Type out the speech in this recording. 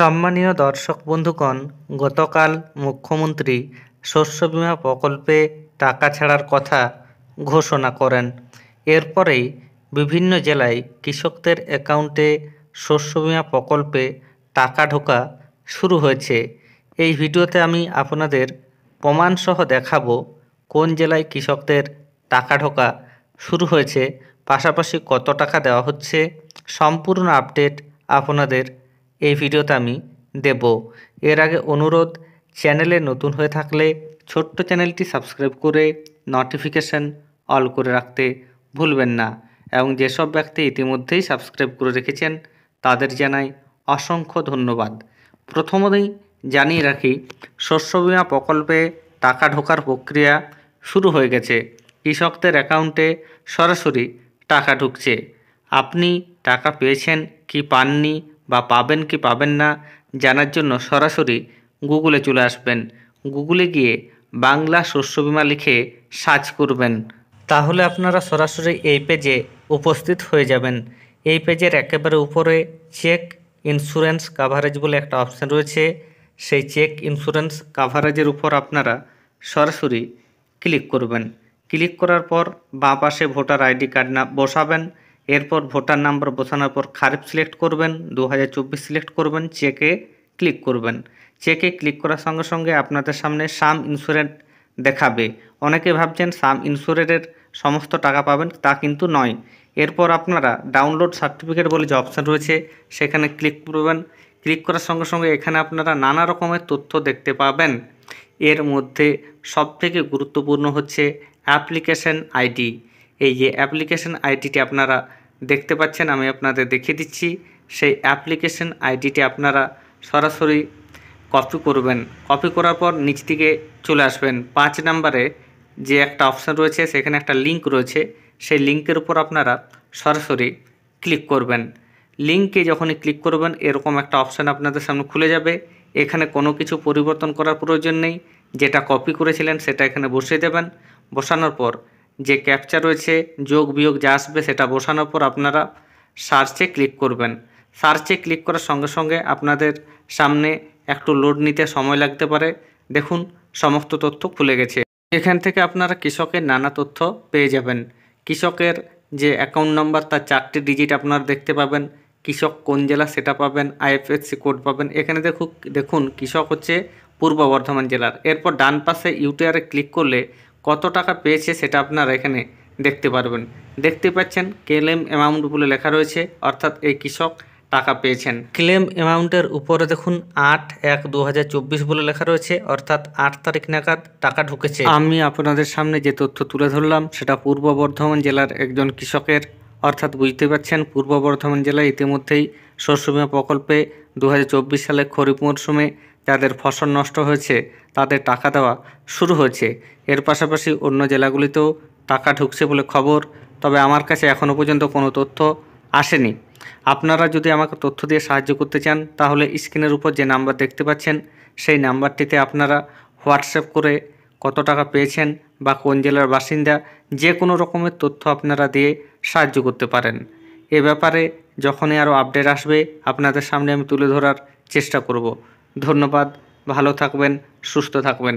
সম্মানীয় দর্শক বন্ধুগণ, গতকাল মুখ্যমন্ত্রী শস্য বীমা প্রকল্পে টাকা ছাড়ার কথা ঘোষণা করেন। এরপরেই বিভিন্ন জেলায় কৃষকদের অ্যাকাউন্টে শস্য বীমা প্রকল্পে টাকা ঢোকা শুরু হয়েছে। এই ভিডিওতে আমি আপনাদের প্রমাণসহ দেখাবো কোন জেলায় কৃষকদের টাকা ঢোকা শুরু হয়েছে, পাশাপাশি কত টাকা দেওয়া হচ্ছে। সম্পূর্ণ আপডেট আপনাদের এই ভিডিওতে আমি দেব। এর আগে অনুরোধ, চ্যানেলে নতুন হয়ে থাকলে ছোট্ট চ্যানেলটি সাবস্ক্রাইব করে নোটিফিকেশান অল করে রাখতে ভুলবেন না, এবং যেসব ব্যক্তি ইতিমধ্যেই সাবস্ক্রাইব করে রেখেছেন তাদের জানাই অসংখ্য ধন্যবাদ। প্রথমেই জানিয়ে রাখি, শস্য বীমা প্রকল্পে টাকা ঢোকার প্রক্রিয়া শুরু হয়ে গেছে। কৃষকদের অ্যাকাউন্টে সরাসরি টাকা ঢুকছে। আপনি টাকা পেয়েছেন কি পাননি বা পাবেন কি পাবেন না জানার জন্য সরাসরি গুগলে চলে আসবেন। গুগলে গিয়ে বাংলা শস্য বীমা লিখে সার্চ করবেন, তাহলে আপনারা সরাসরি এই পেজে উপস্থিত হয়ে যাবেন। এই পেজের একেবারে উপরে চেক ইন্স্যুরেন্স কাভারেজ বলে একটা অপশান রয়েছে। সেই চেক ইন্স্যুরেন্স কাভারেজের উপর আপনারা সরাসরি ক্লিক করবেন। ক্লিক করার পর বাঁ পাশে ভোটার আইডি কার্ড বসাবেন। এরপর ভোটার নাম্বার বসানোর পর খারিফ সিলেক্ট করবেন, 2024 সিলেক্ট করবেন, চেকে ক্লিক করবেন। চেকে ক্লিক করার সঙ্গে সঙ্গে আপনাদের সামনে সাম ইন্স্যুরেন্স দেখাবে। অনেকে ভাবছেন সাম ইন্স্যুরেন্সের সমস্ত টাকা পাবেন, তা কিন্তু নয়। এরপর আপনারা ডাউনলোড সার্টিফিকেট বলে যে অপশান রয়েছে সেখানে ক্লিক করবেন। ক্লিক করার সঙ্গে সঙ্গে এখানে আপনারা নানা রকমের তথ্য দেখতে পাবেন। এর মধ্যে সবথেকে গুরুত্বপূর্ণ হচ্ছে অ্যাপ্লিকেশন আইডি। এই যে অ্যাপ্লিকেশন আইডিটি আপনারা দেখতে পাচ্ছেন, আমি আপনাদের দেখিয়ে দিচ্ছি। সেই অ্যাপ্লিকেশন আইডিটি আপনারা সরাসরি কপি করবেন। কপি করার পর নিচ দিকে চলে আসবেন। 5 নম্বরে যে একটা অপশান রয়েছে সেখানে একটা লিঙ্ক রয়েছে, সেই লিঙ্কের উপর আপনারা সরাসরি ক্লিক করবেন। লিঙ্কে যখনই ক্লিক করবেন এরকম একটা অপশান আপনাদের সামনে খুলে যাবে। এখানে কোনো কিছু পরিবর্তন করার প্রয়োজন নেই। যেটা কপি করেছিলেন সেটা এখানে বসিয়ে দেবেন। বসানোর পর যে ক্যাপচা রয়েছে, যোগ বিয়োগ যা আসবে সেটা বসানোর পর আপনারা সার্চে ক্লিক করবেন। সার্চে ক্লিক করার সঙ্গে সঙ্গে আপনাদের সামনে একটু লোড নিতে সময় লাগতে পারে। দেখুন, সমস্ত তথ্য খুলে গেছে। এখান থেকে আপনারা কৃষকের নানা তথ্য পেয়ে যাবেন। কৃষকের যে অ্যাকাউন্ট নাম্বার তার 4টি ডিজিট আপনারা দেখতে পাবেন। কৃষক কোন জেলা সেটা পাবেন, আইএফএসসি কোড পাবেন। এখানে দেখুন কৃষক হচ্ছে পূর্ব বর্ধমান জেলার। এরপর ডান পাশে ইউটিআরে ক্লিক করলে কত টাকা পেয়েছে সেটা আপনারা এখানে দেখতে পারবেন। দেখতে পাচ্ছেন ক্লেম অ্যামাউন্ট বলে লেখা রয়েছে, অর্থাৎ এই কৃষক টাকা পেয়েছেন। ক্লেম অ্যামাউন্টের উপরে দেখুন 8/1/2024 বলে লেখা রয়েছে, অর্থাৎ 8 তারিখ নাগাদ টাকা ঢুকেছে। আমি আপনাদের সামনে যে তথ্য তুলে ধরলাম সেটা পূর্ব বর্ধমান জেলার একজন কৃষকের, অর্থাৎ বুঝতে পারছেন পূর্ব বর্ধমান জেলায় ইতিমধ্যেই শস্য বীমা প্রকল্পে 2024 সালে খরিফ মরশুমে যাদের ফসল নষ্ট হয়েছে তাদের টাকা দেওয়া শুরু হয়েছে। এর পাশাপাশি অন্য জেলাগুলিতেও টাকা ঢুকছে বলে খবর, তবে আমার কাছে এখনও পর্যন্ত কোনো তথ্য আসেনি। আপনারা যদি আমাকে তথ্য দিয়ে সাহায্য করতে চান তাহলে স্ক্রিনের উপর যে নাম্বার দেখতে পাচ্ছেন সেই নাম্বারটিতে আপনারা হোয়াটসঅ্যাপ করে কত টাকা পেয়েছেন বা কোন জেলার বাসিন্দা যে কোনো রকমের তথ্য আপনারা দিয়ে সাহায্য করতে পারেন। এ ব্যাপারে যখনই আরও আপডেট আসবে আপনাদের সামনে আমি তুলে ধরার চেষ্টা করব। ধন্যবাদ, ভালো থাকবেন, সুস্থ থাকবেন।